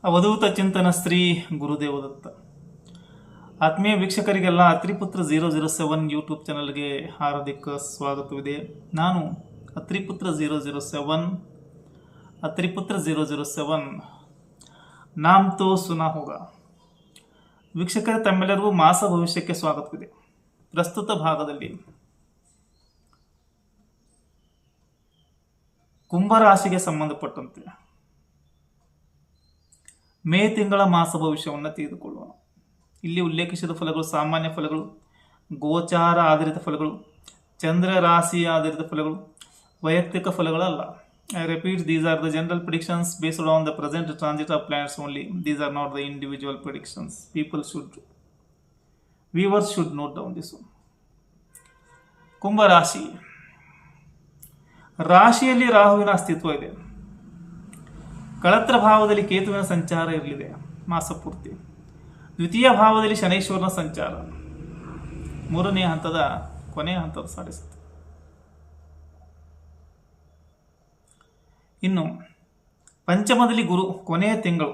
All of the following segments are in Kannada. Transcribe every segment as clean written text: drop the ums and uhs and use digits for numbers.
ಅವಧೂತ ಚಿಂತನ ಶ್ರೀ ಗುರುದೇವದತ್ತ. ಆತ್ಮೀಯ ವೀಕ್ಷಕರಿಗೆಲ್ಲ ಅತ್ರಿಪುತ್ರ 007 ಯೂಟ್ಯೂಬ್ ಚಾನಲ್ಗೆ ಹಾರ್ದಿಕ ಸ್ವಾಗತವಿದೆ. ನಾನು ಅತ್ರಿಪುತ್ರ 007 ನಾಮ್ ತೋ ಸುನಾ ಹೋಗ. ವೀಕ್ಷಕರ ತಮ್ಮೆಲ್ಲರಿಗೂ ಮಾಸ ಭವಿಷ್ಯಕ್ಕೆ ಸ್ವಾಗತವಿದೆ. ಪ್ರಸ್ತುತ ಭಾಗದಲ್ಲಿ ಕುಂಭರಾಶಿಗೆ ಸಂಬಂಧಪಟ್ಟಂತೆ ಮೇ ತಿಂಗಳ ಮಾಸ ಭವಿಷ್ಯವನ್ನು ತೆಗೆದುಕೊಳ್ಳೋಣ. ಇಲ್ಲಿ ಉಲ್ಲೇಖಿಸಿದ ಫಲಗಳು ಸಾಮಾನ್ಯ ಫಲಗಳು, ಗೋಚಾರ ಆಧಾರಿತ ಫಲಗಳು, ಚಂದ್ರ ರಾಶಿ ಆಧಾರಿತ ಫಲಗಳು, ವೈಯಕ್ತಿಕ ಫಲಗಳಲ್ಲ. I repeat, these are the general predictions based on the present transit of planets only. These are not the individual predictions. Viewers should note down this one. ಕುಂಭ ರಾಶಿ. ರಾಶಿಯಲ್ಲಿ ರಾಹುವಿನ ಅಸ್ತಿತ್ವ ಇದೆ. ಕಳತ್ರ ಭಾವದಲ್ಲಿ ಕೇತುವಿನ ಸಂಚಾರ ಇರಲಿದೆ ಮಾಸ ಪೂರ್ತಿ. ದ್ವಿತೀಯ ಭಾವದಲ್ಲಿ ಶನೈಶ್ವರನ ಸಂಚಾರ, ಮೂರನೇ ಹಂತದ ಕೊನೆಯ ಹಂತದ ಸಾಧಿಸುತ್ತೆ. ಇನ್ನು ಪಂಚಮದಲ್ಲಿ ಗುರು, ಕೊನೆಯ ತಿಂಗಳು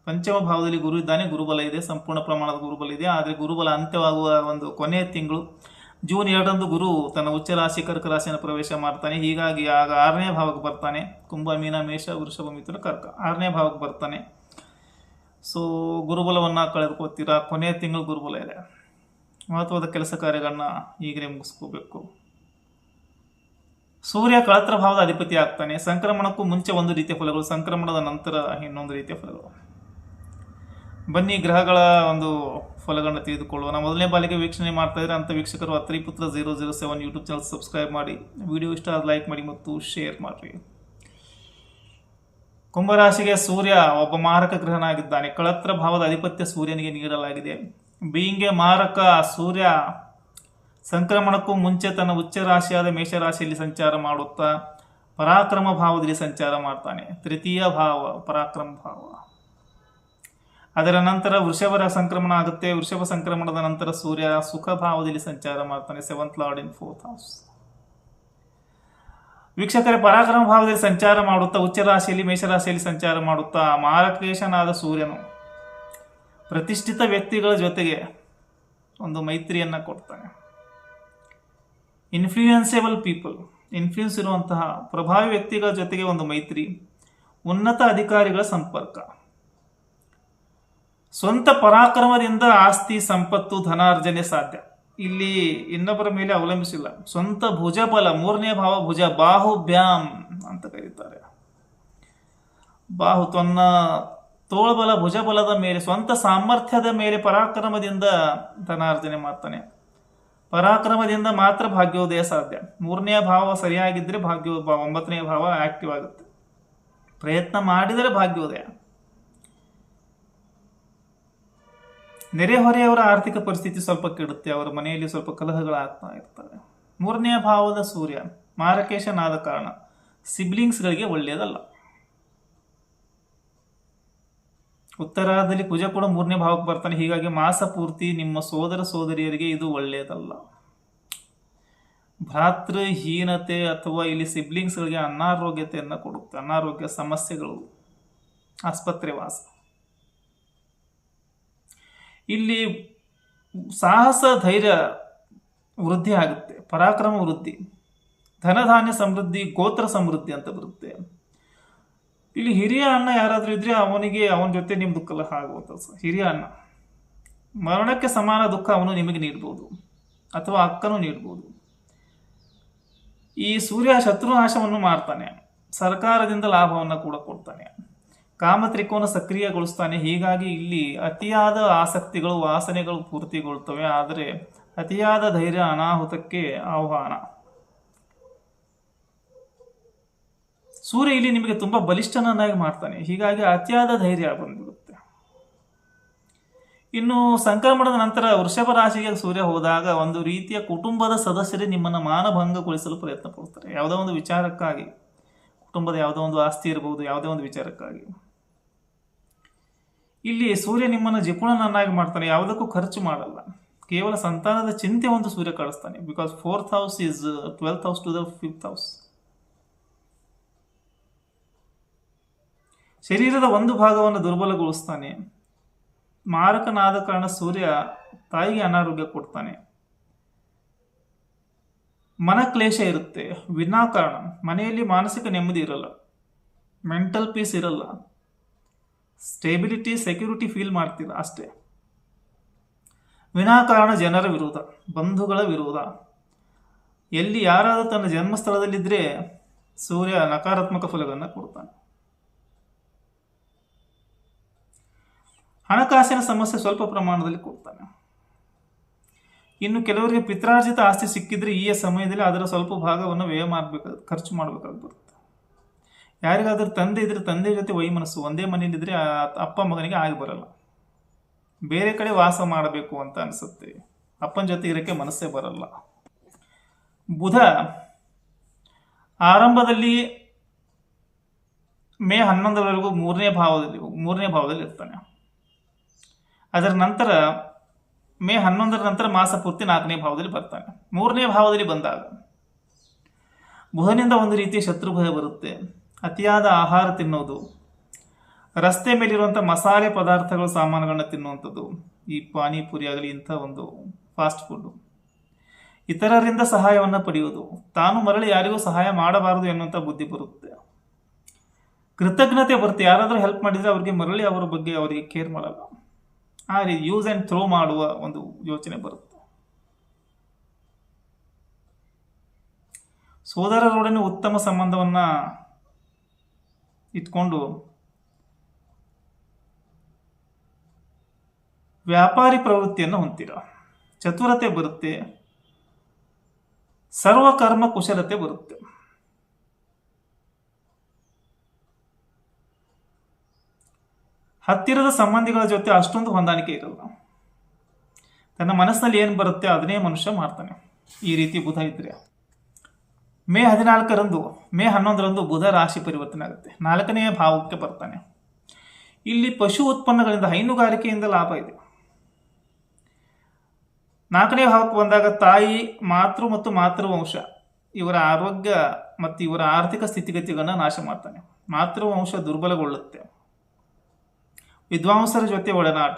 ಪಂಚಮ ಭಾವದಲ್ಲಿ ಗುರು ಇದ್ದಾನೆ. ಗುರುಬಲ ಇದೆ, ಸಂಪೂರ್ಣ ಪ್ರಮಾಣದ ಗುರುಬಲ ಇದೆ. ಆದರೆ ಗುರುಬಲ ಅಂತ್ಯವಾಗುವ ಒಂದು ಕೊನೆಯ ತಿಂಗಳು ಜೂನ್ 2ರಂದು ಗುರು ತನ್ನ ಉಚ್ಚ ರಾಶಿ ಕರ್ಕ ರಾಶಿಯನ್ನು ಪ್ರವೇಶ ಮಾಡ್ತಾನೆ. ಹೀಗಾಗಿ ಆಗ 6ನೇ ಭಾವಕ್ಕೆ ಬರ್ತಾನೆ. ಕುಂಭ, ಮೀನ, ಮೇಷ, ವೃಷಭ, ಮಿಥುನ, ಕರ್ಕ 6ನೇ ಭಾವಕ್ಕೆ ಬರ್ತಾನೆ. ಸೊ ಗುರುಬಲವನ್ನು ಕಳೆದುಕೋತೀರಾ. ಕೊನೆಯ ತಿಂಗಳು ಗುರುಬಲ ಇದೆ. ಮಹತ್ವದ ಕೆಲಸ ಕಾರ್ಯಗಳನ್ನ ಈಗಲೇ ಮುಗಿಸ್ಕೋಬೇಕು. ಸೂರ್ಯ ಕಳತ್ರ ಭಾವದ ಅಧಿಪತಿ ಆಗ್ತಾನೆ. ಸಂಕ್ರಮಣಕ್ಕೂ ಮುಂಚೆ ಒಂದು ರೀತಿಯ ಫಲಗಳು, ಸಂಕ್ರಮಣದ ನಂತರ ಇನ್ನೊಂದು ರೀತಿಯ ಫಲಗಳು. ಬನ್ನಿ ಗ್ರಹಗಳ ಒಂದು ಫಲಗಳನ್ನು ತೆಗೆದುಕೊಳ್ಳೋಣ. ಮೊದಲನೇ ಬಾಲಿಗೆ ವೀಕ್ಷಣೆ ಮಾಡ್ತಾ ಇದ್ರೆ ಅಂತ ವೀಕ್ಷಕರು ಅತ್ರಿಪುತ್ರ 007 ಯೂಟ್ಯೂಬ್ ಚಾನಲ್ ಸಬ್ಸ್ಕ್ರೈಬ್ ಮಾಡಿ, ವಿಡಿಯೋ ಇಷ್ಟ ಆದ ಲೈಕ್ ಮಾಡಿ ಮತ್ತು ಶೇರ್ ಮಾಡಿ. ಕುಂಭರಾಶಿಗೆ ಸೂರ್ಯ ಒಬ್ಬ ಮಾರಕ ಗ್ರಹನಾಗಿದ್ದಾನೆ. ಕಳತ್ರ ಭಾವದ ಅಧಿಪತ್ಯ ಸೂರ್ಯನಿಗೆ ನೀಡಲಾಗಿದೆ. ಬೀಯಿಂಗ್ ಎ ಮಾರಕ, ಸೂರ್ಯ ಸಂಕ್ರಮಣಕ್ಕೂ ಮುಂಚೆ ತನ್ನ ಉಚ್ಚ ರಾಶಿಯಾದ ಮೇಷರಾಶಿಯಲ್ಲಿ ಸಂಚಾರ ಮಾಡುತ್ತಾ ಪರಾಕ್ರಮ ಭಾವದಲ್ಲಿ ಸಂಚಾರ ಮಾಡ್ತಾನೆ. ತೃತೀಯ ಭಾವ ಪರಾಕ್ರಮ ಭಾವ. ಅದರ ನಂತರ ವೃಷಭರ ಸಂಕ್ರಮಣ ಆಗುತ್ತೆ. ವೃಷಭ ಸಂಕ್ರಮಣದ ನಂತರ ಸೂರ್ಯ ಸುಖ ಭಾವದಲ್ಲಿ ಸಂಚಾರ ಮಾಡ್ತಾನೆ. 7th ಲಾರ್ಡ್ ಇನ್ 4th ಹೌಸ್. ವೀಕ್ಷಕರೇ, ಪರಾಕ್ರಮ ಭಾವದಲ್ಲಿ ಸಂಚಾರ ಮಾಡುತ್ತಾ ಉಚ್ಚ ರಾಶಿಯಲ್ಲಿ ಮೇಷರಾಶಿಯಲ್ಲಿ ಸಂಚಾರ ಮಾಡುತ್ತಾ ಮಾರಕೇಶನಾದ ಸೂರ್ಯನು ಪ್ರತಿಷ್ಠಿತ ವ್ಯಕ್ತಿಗಳ ಜೊತೆಗೆ ಒಂದು ಮೈತ್ರಿಯನ್ನ ಕೊಡ್ತಾನೆ. ಇನ್ಫ್ಲೂಯೆನ್ಸೇಬಲ್ ಪೀಪಲ್, ಇನ್ಫ್ಲೂಯೆನ್ಸ್ ಇರುವಂತಹ ಪ್ರಭಾವಿ ವ್ಯಕ್ತಿಗಳ ಜೊತೆಗೆ ಒಂದು ಮೈತ್ರಿ, ಉನ್ನತ ಅಧಿಕಾರಿಗಳ ಸಂಪರ್ಕ. ಸ್ವಂತ ಪರಾಕ್ರಮದಿಂದ ಆಸ್ತಿ, ಸಂಪತ್ತು, ಧನಾರ್ಜನೆ ಸಾಧ್ಯ. ಇಲ್ಲಿ ಇನ್ನೊಬ್ಬರ ಮೇಲೆ ಅವಲಂಬಿಸಿಲ್ಲ. ಸ್ವಂತ ಭುಜಬಲ, 3ನೇ ಭಾವ ಭುಜ, ಬಾಹುಭ್ಯಾಮ್ ಅಂತ ಕರೀತಾರೆ. ಬಾಹು, ತನ್ನ ತೋಳ್ಬಲ, ಭುಜಬಲದ ಮೇಲೆ, ಸ್ವಂತ ಸಾಮರ್ಥ್ಯದ ಮೇಲೆ ಪರಾಕ್ರಮದಿಂದ ಧನಾರ್ಜನೆ ಮಾಡ್ತಾನೆ. ಪರಾಕ್ರಮದಿಂದ ಮಾತ್ರ ಭಾಗ್ಯೋದಯ ಸಾಧ್ಯ. 3ನೇ ಭಾವ ಸರಿಯಾಗಿದ್ದರೆ ಭಾಗ್ಯ, 9ನೇ ಭಾವ ಆಕ್ಟಿವ್ ಆಗುತ್ತೆ. ಪ್ರಯತ್ನ ಮಾಡಿದರೆ ಭಾಗ್ಯೋದಯ. ನೆರೆಹೊರೆಯವರ ಆರ್ಥಿಕ ಪರಿಸ್ಥಿತಿ ಸ್ವಲ್ಪ ಕೆಡುತ್ತೆ. ಅವರ ಮನೆಯಲ್ಲಿ ಸ್ವಲ್ಪ ಕಲಹಗಳಾಗ್ತಾ ಇರ್ತವೆ. 3ನೇ ಭಾವದ ಸೂರ್ಯ ಮಾರಕೇಶನಾದ ಕಾರಣ ಸಿಬ್ಲಿಂಗ್ಸ್ಗಳಿಗೆ ಒಳ್ಳೆಯದಲ್ಲ. ಉತ್ತರಾದಲ್ಲಿ ಕುಜ ಕೂಡ 3ನೇ ಭಾವಕ್ಕೆ ಬರ್ತಾನೆ. ಹೀಗಾಗಿ ಮಾಸ ಪೂರ್ತಿ ನಿಮ್ಮ ಸೋದರ ಸೋದರಿಯರಿಗೆ ಇದು ಒಳ್ಳೆಯದಲ್ಲ. ಭ್ರಾತೃಹೀನತೆ ಅಥವಾ ಇಲ್ಲಿ ಸಿಬ್ಲಿಂಗ್ಸ್ಗಳಿಗೆ ಅನಾರೋಗ್ಯತೆಯನ್ನು ಕೊಡುತ್ತೆ. ಅನಾರೋಗ್ಯ ಸಮಸ್ಯೆಗಳು, ಆಸ್ಪತ್ರೆ ವಾಸ. ಇಲ್ಲಿ ಸಾಹಸ, ಧೈರ್ಯ ವೃದ್ಧಿ ಆಗುತ್ತೆ. ಪರಾಕ್ರಮ ವೃದ್ಧಿ, ಧನಧಾನ್ಯ ಸಮೃದ್ಧಿ, ಗೋತ್ರ ಸಮೃದ್ಧಿ ಅಂತ ಬರುತ್ತೆ. ಇಲ್ಲಿ ಹಿರಿಯ ಅಣ್ಣ ಯಾರಾದ್ರೂ ಇದ್ರೆ ಅವನ ಜೊತೆ ನಿಮ್ ದುಃಖ ಆಗುವಂತ. ಹಿರಿಯ ಅಣ್ಣ ಮರಣಕ್ಕೆ ಸಮಾನ ದುಃಖ ಅವನು ನಿಮಗೆ ನೀಡ್ಬೋದು ಅಥವಾ ಅಕ್ಕನೂ ನೀಡ್ಬೋದು. ಈ ಸೂರ್ಯ ಶತ್ರುನಾಶವನ್ನು ಮಾಡ್ತಾನೆ. ಸರ್ಕಾರದಿಂದ ಲಾಭವನ್ನು ಕೂಡ ಕೊಡ್ತಾನೆ. ಕಾಮ ತ್ರಿಕೋನ ಸಕ್ರಿಯಗೊಳಿಸ್ತಾನೆ. ಹೀಗಾಗಿ ಇಲ್ಲಿ ಅತಿಯಾದ ಆಸಕ್ತಿಗಳು, ವಾಸನೆಗಳು ಪೂರ್ತಿಗೊಳ್ತವೆ. ಆದರೆ ಅತಿಯಾದ ಧೈರ್ಯ ಅನಾಹುತಕ್ಕೆ ಆಹ್ವಾನ. ಸೂರ್ಯ ಇಲ್ಲಿ ನಿಮಗೆ ತುಂಬಾ ಬಲಿಷ್ಠನನ್ನಾಗಿ ಮಾಡ್ತಾನೆ. ಹೀಗಾಗಿ ಅತಿಯಾದ ಧೈರ್ಯ ಬಂದ್ಬಿಡುತ್ತೆ. ಇನ್ನು ಸಂಕ್ರಮಣದ ನಂತರ ವೃಷಭ ರಾಶಿಗೆ ಸೂರ್ಯ ಹೋದಾಗ ಒಂದು ರೀತಿಯ ಕುಟುಂಬದ ಸದಸ್ಯರೇ ನಿಮ್ಮನ್ನು ಮಾನಭಂಗಗೊಳಿಸಲು ಪ್ರಯತ್ನ ಪಡ್ತಾರೆ. ಯಾವುದೋ ಒಂದು ವಿಚಾರಕ್ಕಾಗಿ, ಕುಟುಂಬದ ಯಾವುದೋ ಒಂದು ಆಸ್ತಿ ಇರಬಹುದು, ಯಾವುದೇ ಒಂದು ವಿಚಾರಕ್ಕಾಗಿ. ಇಲ್ಲಿ ಸೂರ್ಯ ನಿಮ್ಮನ್ನು ಜಿಪುಣನನ್ನಾಗಿ ಮಾಡ್ತಾನೆ. ಯಾವುದಕ್ಕೂ ಖರ್ಚು ಮಾಡಲ್ಲ. ಕೇವಲ ಸಂತಾನದ ಚಿಂತೆ ಒಂದು ಸೂರ್ಯ ಕಳಿಸ್ತಾನೆ. Because 4th house is 12th house to the 5th house. ಶರೀರದ ಒಂದು ಭಾಗವನ್ನು ದುರ್ಬಲಗೊಳಿಸ್ತಾನೆ. ಮಾರಕನಾದ ಕಾರಣ ಸೂರ್ಯ ತಾಯಿಗೆ ಅನಾರೋಗ್ಯ ಕೊಡ್ತಾನೆ. ಮನಕ್ಲೇಶ ಇರುತ್ತೆ ವಿನಾಕಾರಣ. ಮನೆಯಲ್ಲಿ ಮಾನಸಿಕ ನೆಮ್ಮದಿ ಇರಲ್ಲ, ಮೆಂಟಲ್ ಪೀಸ್ ಇರಲ್ಲ, ಸ್ಟೇಬಿಲಿಟಿ ಸೆಕ್ಯೂರಿಟಿ ಫೀಲ್ ಮಾಡ್ತಿಲ್ಲ ಅಷ್ಟೇ. ವಿನಾಕಾರಣ ಜನರ ವಿರೋಧ, ಬಂಧುಗಳ ವಿರೋಧ. ಎಲ್ಲಿ ಯಾರಾದರೂ ತನ್ನ ಜನ್ಮಸ್ಥಳದಲ್ಲಿದ್ದರೆ ಸೂರ್ಯ ನಕಾರಾತ್ಮಕ ಫಲಗಳನ್ನು ಕೊಡ್ತಾನೆ. ಹಣಕಾಸಿನ ಸಮಸ್ಯೆ ಸ್ವಲ್ಪ ಪ್ರಮಾಣದಲ್ಲಿ ಕೊಡ್ತಾನೆ. ಇನ್ನು ಕೆಲವರಿಗೆ ಪಿತ್ರಾರ್ಜಿತ ಆಸ್ತಿ ಸಿಕ್ಕಿದ್ರೆ ಈ ಸಮಯದಲ್ಲಿ ಅದರ ಸ್ವಲ್ಪ ಭಾಗವನ್ನು ವ್ಯಯ ಮಾಡಬೇಕಾಗ ಖರ್ಚು ಮಾಡಬೇಕಾಗಿ ಬರುತ್ತೆ. ಯಾರಿಗಾದ್ರೂ ತಂದೆ ಇದ್ರೆ ತಂದೆ ಜೊತೆ ವೈಮನಸ್ಸು, ಒಂದೇ ಮನೆಯಲ್ಲಿದ್ದರೆ ಅಪ್ಪ ಮಗನಿಗೆ ಆಗಿ ಬರಲ್ಲ, ಬೇರೆ ಕಡೆ ವಾಸ ಮಾಡಬೇಕು ಅಂತ ಅನಿಸುತ್ತೆ, ಅಪ್ಪನ ಜೊತೆ ಇರೋಕ್ಕೆ ಮನಸ್ಸೇ ಬರಲ್ಲ. ಬುಧ ಆರಂಭದಲ್ಲಿ ಮೇ 11ರವರೆಗೂ ಮೂರನೇ ಭಾವದಲ್ಲಿ ಇರ್ತಾನೆ. ಅದರ ನಂತರ ಮೇ 11ರ ನಂತರ ಮಾಸ ಪೂರ್ತಿ 4ನೇ ಭಾವದಲ್ಲಿ ಬರ್ತಾನೆ. 3ನೇ ಭಾವದಲ್ಲಿ ಬಂದಾಗ ಬುಧನಿಂದ ಒಂದು ರೀತಿಯ ಶತ್ರು ಭಯ ಬರುತ್ತೆ. ಅತಿಯಾದ ಆಹಾರ ತಿನ್ನೋದು, ರಸ್ತೆ ಮೇಲಿರುವಂಥ ಮಸಾಲೆ ಪದಾರ್ಥಗಳು ಸಾಮಾನುಗಳನ್ನ ತಿನ್ನುವಂಥದ್ದು, ಈ ಪಾನಿಪುರಿ ಆಗಲಿ ಇಂಥ ಒಂದು ಫಾಸ್ಟ್ ಫುಡ್, ಇತರರಿಂದ ಸಹಾಯವನ್ನು ಪಡೆಯುವುದು, ತಾನು ಮರಳಿ ಯಾರಿಗೂ ಸಹಾಯ ಮಾಡಬಾರದು ಎನ್ನುವಂಥ ಬುದ್ಧಿ ಬರುತ್ತೆ. ಕೃತಜ್ಞತೆ ಬರುತ್ತೆ, ಯಾರಾದರೂ ಹೆಲ್ಪ್ ಮಾಡಿದರೆ ಅವರಿಗೆ ಮರಳಿ ಅವರ ಬಗ್ಗೆ ಅವರಿಗೆ ಕೇರ್ ಮಾಡಲ್ಲ, ಆ ರೀತಿ ಯೂಸ್ ಆ್ಯಂಡ್ ಥ್ರೋ ಮಾಡುವ ಒಂದು ಯೋಚನೆ ಬರುತ್ತೆ. ಸೋದರರೊಡನೆ ಉತ್ತಮ ಸಂಬಂಧವನ್ನ ಇಟ್ಕೊಂಡು ವ್ಯಾಪಾರಿ ಪ್ರವೃತ್ತಿಯನ್ನು ಹೊಂದಿರ, ಚತುರತೆ ಬರುತ್ತೆ, ಸರ್ವಕರ್ಮ ಕುಶಲತೆ ಬರುತ್ತೆ. ಹತ್ತಿರದ ಸಂಬಂಧಿಗಳ ಜೊತೆ ಅಷ್ಟೊಂದು ಹೊಂದಾಣಿಕೆ ಇರಲ್ಲ. ತನ್ನ ಮನಸ್ಸಿನಲ್ಲಿ ಏನು ಬರುತ್ತೆ ಅದನ್ನೇ ಮನುಷ್ಯ ಮಾಡ್ತಾನೆ. ಈ ರೀತಿ ಬುಧ ಇದ್ರೆ ಮೇ 11ರಂದು ಬುಧ ರಾಶಿ ಪರಿವರ್ತನೆ ಆಗುತ್ತೆ, 4ನೇ ಭಾವಕ್ಕೆ ಬರ್ತಾನೆ. ಇಲ್ಲಿ ಪಶು ಉತ್ಪನ್ನಗಳಿಂದ, ಹೈನುಗಾರಿಕೆಯಿಂದ ಲಾಭ ಇದೆ. 4ನೇ ಭಾವಕ್ಕೆ ಬಂದಾಗ ತಾಯಿ, ಮಾತೃ ಮತ್ತು ಮಾತೃವಂಶ ಇವರ ಆರೋಗ್ಯ ಮತ್ತು ಇವರ ಆರ್ಥಿಕ ಸ್ಥಿತಿಗತಿಗಳನ್ನು ನಾಶ ಮಾಡ್ತಾನೆ. ಮಾತೃವಂಶ ದುರ್ಬಲಗೊಳ್ಳುತ್ತೆ. ವಿದ್ವಾಂಸರ ಜೊತೆ ಒಡನಾಟ,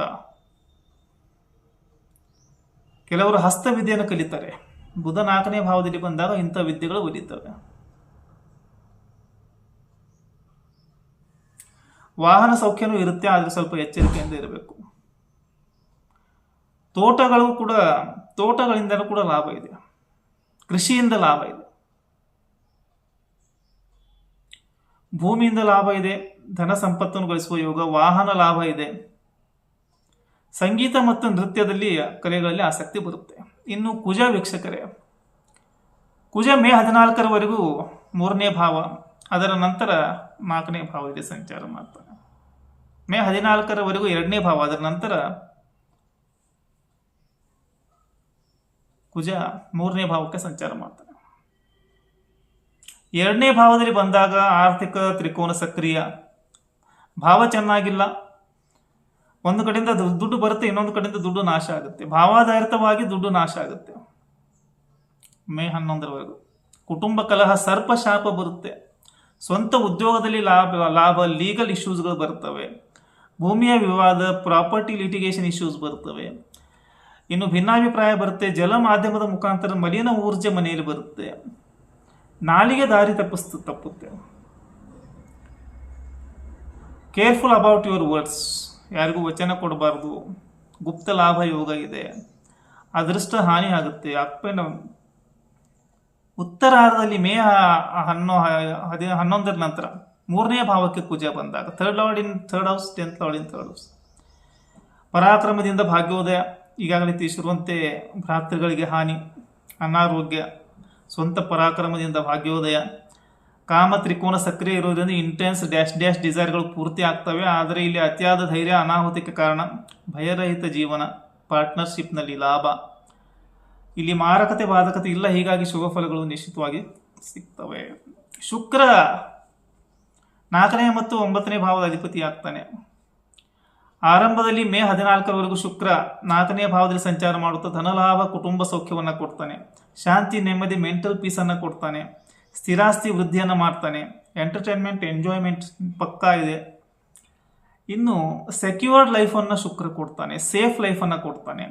ಕೆಲವರು ಹಸ್ತವಿದ್ಯೆಯನ್ನು ಕಲಿತಾರೆ. ಬುಧ 4ನೇ ಭಾವದಲ್ಲಿ ಬಂದಾಗ ಇಂಥ ವಿದ್ಯೆಗಳು ಒಲಿತವೆ. ವಾಹನ ಸೌಖ್ಯನೂ ಇರುತ್ತೆ, ಆದರೆ ಸ್ವಲ್ಪ ಎಚ್ಚರಿಕೆಯಿಂದ ಇರಬೇಕು. ತೋಟಗಳಿಂದಲೂ ಕೂಡ ಲಾಭ ಇದೆ, ಕೃಷಿಯಿಂದ ಲಾಭ ಇದೆ, ಭೂಮಿಯಿಂದ ಲಾಭ ಇದೆ, ಧನ ಸಂಪತ್ತನ್ನು ಗಳಿಸುವ ಯೋಗ, ವಾಹನ ಲಾಭ ಇದೆ, ಸಂಗೀತ ಮತ್ತು ನೃತ್ಯದಲ್ಲಿ ಕಲೆಗಳಲ್ಲಿ ಆಸಕ್ತಿ ಬರುತ್ತೆ. ಇನ್ನು ಕುಜ ವೀಕ್ಷಕರೇ, ಕುಜ ಮೇ 14ರವರೆಗೂ 3ನೇ ಭಾವ, ಅದರ ನಂತರ 4ನೇ ಭಾವದಲ್ಲಿ ಸಂಚಾರ ಮಾಡ್ತಾನೆ. ಮೇ 14ರವರೆಗೂ 2ನೇ ಭಾವ, ಅದರ ನಂತರ ಕುಜ 3ನೇ ಭಾವಕ್ಕೆ ಸಂಚಾರ ಮಾಡ್ತಾನೆ. 2ನೇ ಭಾವದಲ್ಲಿ ಬಂದಾಗ ಆರ್ಥಿಕ ತ್ರಿಕೋನ ಸಕ್ರಿಯ, ಭಾವ ಚೆನ್ನಾಗಿಲ್ಲ, ಒಂದು ಕಡೆಯಿಂದ ದುಡ್ಡು ಬರುತ್ತೆ, ಇನ್ನೊಂದು ಕಡೆಯಿಂದ ದುಡ್ಡು ನಾಶ ಆಗುತ್ತೆ, ಭಾವಾಧಾರಿತವಾಗಿ ದುಡ್ಡು ನಾಶ ಆಗುತ್ತೆ. ಮೇ 11ರವರೆಗೂ ಕುಟುಂಬ ಕಲಹ, ಸರ್ಪ ಶಾಪ ಬರುತ್ತೆ, ಸ್ವಂತ ಉದ್ಯೋಗದಲ್ಲಿ ಲಾಭ, ಲೀಗಲ್ ಇಶ್ಯೂಸ್ಗಳು ಬರ್ತವೆ, ಭೂಮಿಯ ವಿವಾದ, ಪ್ರಾಪರ್ಟಿ ಲಿಟಿಗೇಷನ್ ಇಶ್ಯೂಸ್ ಬರ್ತವೆ. ಇನ್ನು ಭಿನ್ನಾಭಿಪ್ರಾಯ ಬರುತ್ತೆ, ಜಲ ಮಾಧ್ಯಮದ ಮುಖಾಂತರ ಮಲಿನ ಊರ್ಜೆ ಮನೆಯಲ್ಲಿ ಬರುತ್ತೆ, ನಾಲಿಗೆ ದಾರಿ ತಪ್ಪುತ್ತೆ. ಕೇರ್ಫುಲ್ ಅಬೌಟ್ ಯುವರ್ ವರ್ಡ್ಸ್, ಯಾರಿಗೂ ವಚನ ಕೊಡಬಾರ್ದು. ಗುಪ್ತ ಲಾಭ ಯೋಗ ಇದೆ, ಅದೃಷ್ಟ ಹಾನಿ ಆಗುತ್ತೆ. ಉತ್ತರಾರ್ಧದಲ್ಲಿ ಮೇ 11ರ ನಂತರ 3ನೇ ಭಾವಕ್ಕೆ ಕುಜ ಬಂದಾಗ, third house 10th lord in third house, ಪರಾಕ್ರಮದಿಂದ ಭಾಗ್ಯೋದಯ, ಈಗಾಗಲೇ ತಿಳಿಸಿರುವಂತೆ ಭ್ರಾತೃಗಳಿಗೆ ಹಾನಿ, ಅನಾರೋಗ್ಯ, ಸ್ವಂತ ಪರಾಕ್ರಮದಿಂದ ಭಾಗ್ಯೋದಯ, ಕಾಮ ತ್ರಿಕೋನ ಸಕ್ರಿಯ ಇರೋದ್ರಿಂದ ಇಂಟೆನ್ಸ್ ಡ್ಯಾಶ್ ಡಿಸೈರ್ಗಳು ಪೂರ್ತಿ ಆಗ್ತವೆ. ಆದರೆ ಇಲ್ಲಿ ಅತಿಯಾದ ಧೈರ್ಯ ಅನಾಹುತಕ್ಕೆ ಕಾರಣ, ಭಯರಹಿತ ಜೀವನ, ಪಾರ್ಟ್ನರ್ಶಿಪ್ನಲ್ಲಿ ಲಾಭ, ಇಲ್ಲಿ ಮಾರಕತೆ ಬಾಧಕತೆ ಇಲ್ಲ, ಹೀಗಾಗಿ ಶುಭ ಫಲಗಳು ನಿಶ್ಚಿತವಾಗಿ ಸಿಗ್ತವೆ. ಶುಕ್ರ 4ನೇ ಮತ್ತು 9ನೇ ಭಾವದ ಅಧಿಪತಿ ಆಗ್ತಾನೆ. ಆರಂಭದಲ್ಲಿ ಮೇ 14ರವರೆಗೂ ಶುಕ್ರ 4ನೇ ಭಾವದಲ್ಲಿ ಸಂಚಾರ ಮಾಡುತ್ತಾ ಧನಲಾಭ, ಕುಟುಂಬ ಸೌಖ್ಯವನ್ನು ಕೊಡ್ತಾನೆ, ಶಾಂತಿ, ನೆಮ್ಮದಿ, ಮೆಂಟಲ್ ಪೀಸನ್ನು ಕೊಡ್ತಾನೆ, ಸ್ಥಿರಾಸ್ತಿ ವೃದ್ಧಿಯನ್ನು ಮಾಡ್ತಾನೆ, ಎಂಟರ್ಟೈನ್ಮೆಂಟ್, ಎಂಜಾಯ್ಮೆಂಟ್ ಪಕ್ಕಾ ಇದೆ, ಇನ್ನು ಸೆಕ್ಯೂರ್ಡ್ ಲೈಫನ್ನು ಶುಕ್ರ ಕೊಡ್ತಾನೆ, ಸೇಫ್ ಲೈಫನ್ನು ಕೊಡ್ತಾನೆ,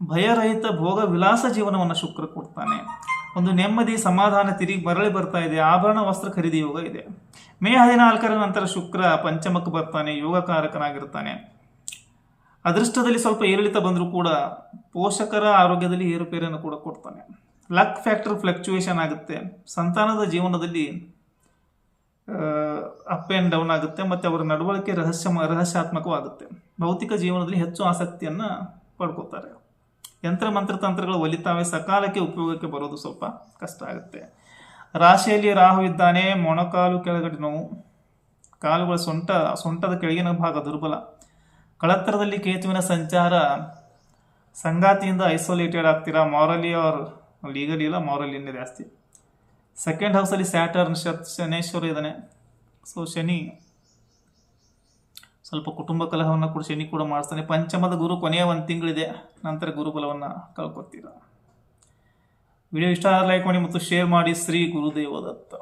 ಭಯರಹಿತ ಭೋಗ ವಿಲಾಸ ಜೀವನವನ್ನು ಶುಕ್ರ ಕೊಡ್ತಾನೆ, ಒಂದು ನೆಮ್ಮದಿ ಸಮಾಧಾನ ತಿರುಗಿ ಮರಳಿ ಬರ್ತಾ ಇದೆ, ಆಭರಣ ವಸ್ತ್ರ ಖರೀದಿ ಯೋಗ ಇದೆ. ಮೇ 14ರ ನಂತರ ಶುಕ್ರ ಪಂಚಮಕ್ಕೆ ಬರ್ತಾನೆ, ಯೋಗಕಾರಕನಾಗಿರ್ತಾನೆ. ಅದೃಷ್ಟದಲ್ಲಿ ಸ್ವಲ್ಪ ಏರಿಳಿತ ಬಂದರೂ ಕೂಡ ಪೋಷಕರ ಆರೋಗ್ಯದಲ್ಲಿ ಏರುಪೇರನ್ನು ಕೂಡ ಕೊಡ್ತಾನೆ. ಲಕ್ ಫ್ಯಾಕ್ಟರ್ ಫ್ಲಕ್ಚುಯೇಷನ್ ಆಗುತ್ತೆ, ಸಂತಾನದ ಜೀವನದಲ್ಲಿ ಅಪ್ ಆ್ಯಂಡ್ ಡೌನ್ ಆಗುತ್ತೆ, ಮತ್ತು ಅವರ ನಡವಳಿಕೆ ರಹಸ್ಯಾತ್ಮಕವಾಗುತ್ತೆ. ಭೌತಿಕ ಜೀವನದಲ್ಲಿ ಹೆಚ್ಚು ಆಸಕ್ತಿಯನ್ನು ಪಡ್ಕೋತಾರೆ. ಯಂತ್ರ ಮಂತ್ರ ತಂತ್ರಗಳು ಒಲಿತಾವೆ, ಸಕಾಲಕ್ಕೆ ಉಪಯೋಗಕ್ಕೆ ಬರೋದು ಸ್ವಲ್ಪ ಕಷ್ಟ ಆಗುತ್ತೆ. ರಾಶಿಯಲ್ಲಿ ರಾಹು ಇದ್ದಾನೆ, ಮೊಣಕಾಲು ಕೆಳಗಡೆ ನೋವು, ಕಾಲುಗಳ ಸೊಂಟದ ಕೆಳಗಿನ ಭಾಗ ದುರ್ಬಲ. ಕಳತ್ತರದಲ್ಲಿ ಕೇತುವಿನ ಸಂಚಾರ, ಸಂಗಾತಿಯಿಂದ ಐಸೋಲೇಟೆಡ್ ಆಗ್ತೀರಾ. ಮಾರಲಿ ಆರ್ ಲೀಗಲಿ ಇಲ್ಲ, ಮಾರಲಿನೇ ಜಾಸ್ತಿ. ಸೆಕೆಂಡ್ ಹೌಸಲ್ಲಿ ಸ್ಯಾಟರ್ನ್ ಶನೇಶ್ವರ ಇದ್ದಾನೆ. ಸೊ ಶನಿ ಸ್ವಲ್ಪ ಕುಟುಂಬ ಕಲಹವನ್ನು ಕೂಡ ಶನಿ ಕೂಡ ಮಾಡಿಸ್ತಾನೆ. ಪಂಚಮದ ಗುರು ಕೊನೆಯ 1 ತಿಂಗಳಿದೆ, ನಂತರ ಗುರುಬಲವನ್ನು ಕಳ್ಕೊತೀರ. ವಿಡಿಯೋ ಇಷ್ಟ ಲೈಕ್ ಮಾಡಿ ಮತ್ತು ಶೇರ್ ಮಾಡಿ. ಶ್ರೀ ಗುರುದೇವ ದತ್ತ.